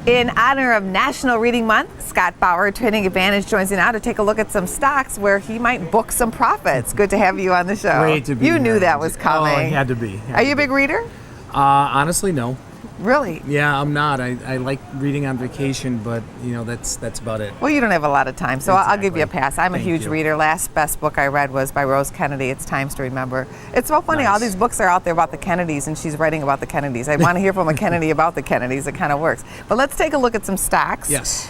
In honor of National Reading Month, Scott Bauer, Trading Advantage, joins me now to take a look at some stocks where he might book some profits. Good to have you on the show. Great to be here. You knew that was coming. Oh, it had to be. Are you a big reader? Honestly, no. Really? Yeah, I'm not. I like reading on vacation, but that's about it. Well, you don't have a lot of time, so I'll give you a pass. I'm a Thank huge you. reader. Last best book I read was by Rose Kennedy. It's Times to Remember. It's so funny. Nice. All these books are out there about the Kennedys, and she's writing about the Kennedys. I want to hear from a Kennedy about the Kennedys. It kind of works. But let's take a look at some stocks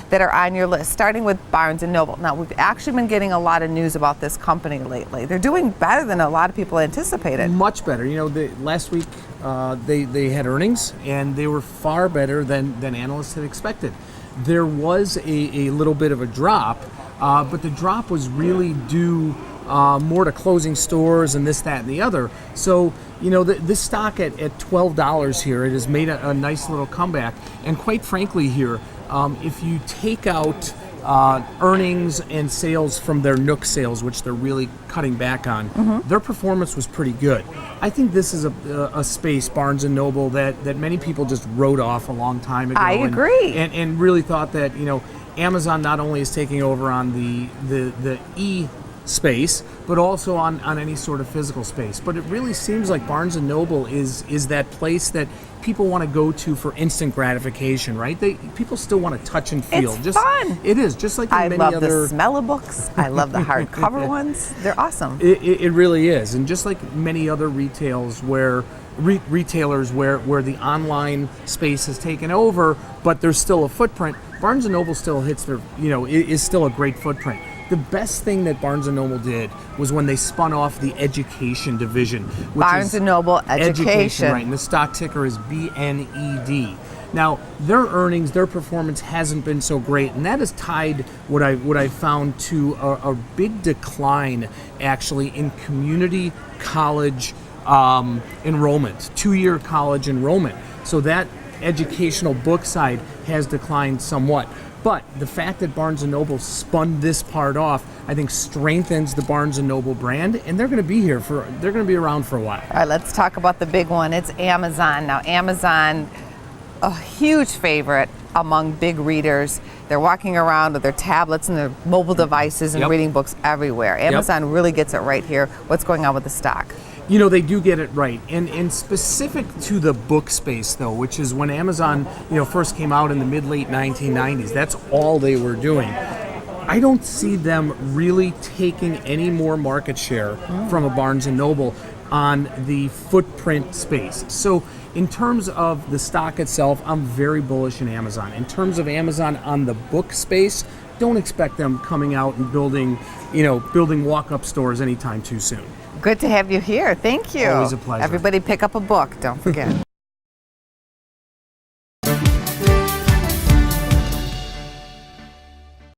that are on your list, starting with Barnes & Noble. Now, we've actually been getting a lot of news about this company lately. They're doing better than a lot of people anticipated. Much better. Last week they had earnings, and they were far better than analysts had expected. There was a little bit of a drop, but the drop was really due more to closing stores and this, that, and the other. So, this stock at $12 here, it has made a nice little comeback. And quite frankly here, if you take out earnings and sales from their Nook sales, which they're really cutting back on, their performance was pretty good. I think this is a space, Barnes & Noble, that many people just wrote off a long time ago. I agree. And really thought that, Amazon not only is taking over on the e-space, but also on any sort of physical space. But it really seems like Barnes & Noble is that place that people want to go to for instant gratification, right? People still want to touch and feel. It's fun. It is, just like in I many love other... the smell of books. I love the hardcover ones. They're awesome. It really is. And just like many other retailers where the online space has taken over, but there's still a footprint, Barnes & Noble still hits is still a great footprint. The best thing that Barnes & Noble did was when they spun off the education division. Barnes & Noble Education. Right, and the stock ticker is BNED. Now, their earnings, their performance hasn't been so great, and that has tied what I found to a big decline, actually, in community college enrollment, 2-year college enrollment. So that educational book side has declined somewhat. But the fact that Barnes & Noble spun this part off, I think, strengthens the Barnes & Noble brand, and they're going to be they're going to be around for a while. All right, let's talk about the big one. It's Amazon. Now, Amazon, a huge favorite among big readers. They're walking around with their tablets and their mobile devices and reading books everywhere. Amazon really gets it right here. What's going on with the stock? They do get it right. And specific to the book space, though, which is when Amazon, first came out in the mid-late 1990s, that's all they were doing. I don't see them really taking any more market share from a Barnes & Noble on the footprint space. So in terms of the stock itself, I'm very bullish in Amazon. In terms of Amazon on the book space, don't expect them coming out and building walk-up stores anytime too soon. Good to have you here. Thank you. Always a pleasure. Everybody pick up a book. Don't forget.